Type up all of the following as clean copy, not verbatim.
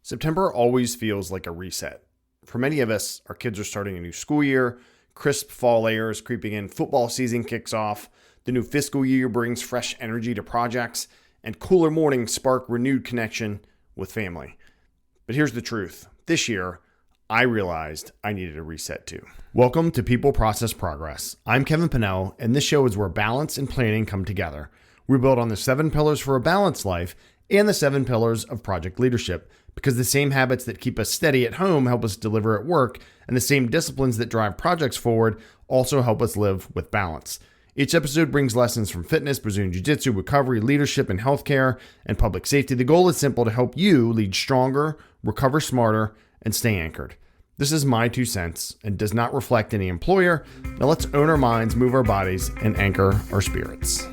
September always feels like a reset. For many of us, our kids are starting a new school year, crisp fall air is creeping in, football season kicks off, the new fiscal year brings fresh energy to projects, and cooler mornings spark renewed connection with family. But here's the truth. This year, I realized I needed a reset too. Welcome to People Process Progress. I'm Kevin Pinnell, and this show is where balance and planning come together. We build on the 7 pillars for a balanced life and the 7 pillars of project leadership, because the same habits that keep us steady at home help us deliver at work, and the same disciplines that drive projects forward also help us live with balance. Each episode brings lessons from fitness, Brazilian Jiu-Jitsu, recovery, leadership, and healthcare, and public safety. The goal is simple: to help you lead stronger, recover smarter, and stay anchored. This is my 2 cents and does not reflect any employer. Now let's own our minds, move our bodies, and anchor our spirits.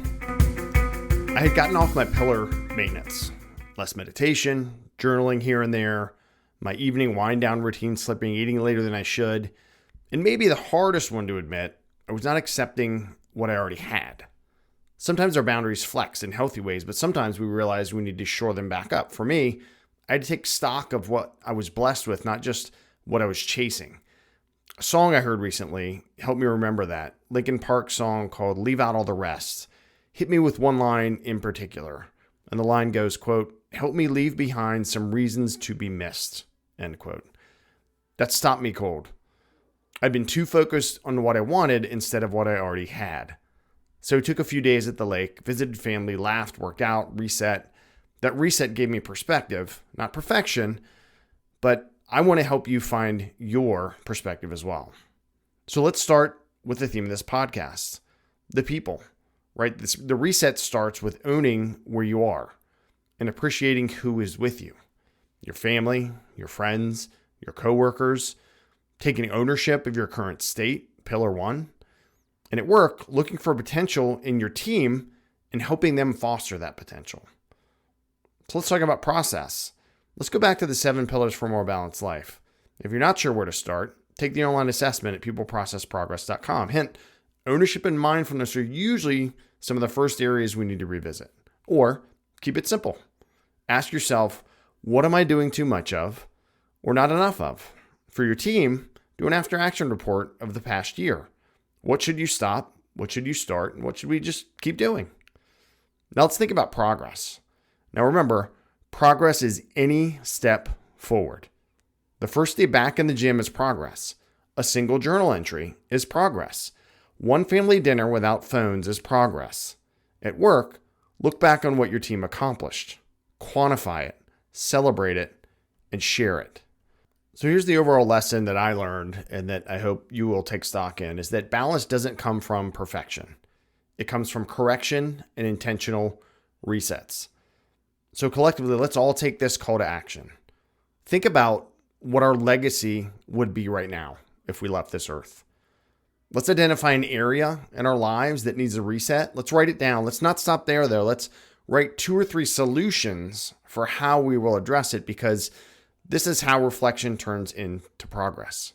I had gotten off my pillar maintenance. Less meditation, journaling here and there, my evening wind down routine slipping, eating later than I should, and maybe the hardest one to admit, I was not accepting what I already had. Sometimes our boundaries flex in healthy ways, but sometimes we realize we need to shore them back up. For me, I had to take stock of what I was blessed with, not just what I was chasing. A song I heard recently helped me remember that. Linkin Park song called "Leave Out All the Rest" hit me with one line in particular. And the line goes, quote, "Help me leave behind some reasons to be missed," end quote. That stopped me cold. I'd been too focused on what I wanted instead of what I already had. So I took a few days at the lake, visited family, laughed, worked out, reset. That reset gave me perspective, not perfection, but I want to help you find your perspective as well. So let's start with the theme of this podcast, the people, right? The reset starts with owning where you are and appreciating who is with you, your family, your friends, your coworkers, taking ownership of your current state, pillar 1, and at work, looking for potential in your team and helping them foster that potential. So let's talk about process. Let's go back to the 7 pillars for a more balanced life. If you're not sure where to start, take the online assessment at peopleprocessprogress.com. Hint, ownership and mindfulness are usually some of the first areas we need to revisit. Or keep it simple. Ask yourself, what am I doing too much of or not enough of? For your team, do an after-action report of the past year. What should you stop? What should you start? And what should we just keep doing? Now let's think about progress. Now remember, progress is any step forward. The first day back in the gym is progress. A single journal entry is progress. One family dinner without phones is progress. At work, look back on what your team accomplished. Quantify it, celebrate it, and share it. So here's the overall lesson that I learned and that I hope you will take stock in, is that balance doesn't come from perfection. It comes from correction and intentional resets. So collectively, let's all take this call to action. Think about what our legacy would be right now if we left this earth. Let's identify an area in our lives that needs a reset. Let's write it down. Let's not stop there, though. Let's write 2 or 3 solutions for how we will address it, because this is how reflection turns into progress.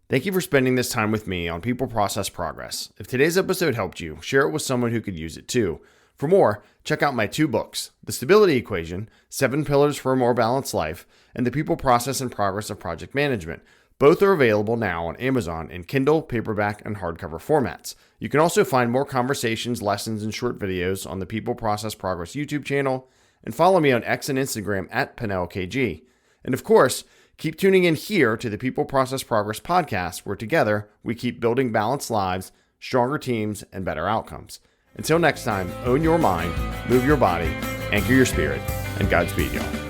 Thank you for spending this time with me on People Process Progress. If today's episode helped you, share it with someone who could use it too. For more, check out my 2 books, The Stability Equation, 7 Pillars for a More Balanced Life, and The People Process and Progress of Project Management. Both are available now on Amazon in Kindle, paperback, and hardcover formats. You can also find more conversations, lessons, and short videos on the People Process Progress YouTube channel, and follow me on X and Instagram at PinnellKG. And of course, keep tuning in here to the People Process Progress podcast, where together we keep building balanced lives, stronger teams, and better outcomes. Until next time, own your mind, move your body, anchor your spirit, and Godspeed, y'all.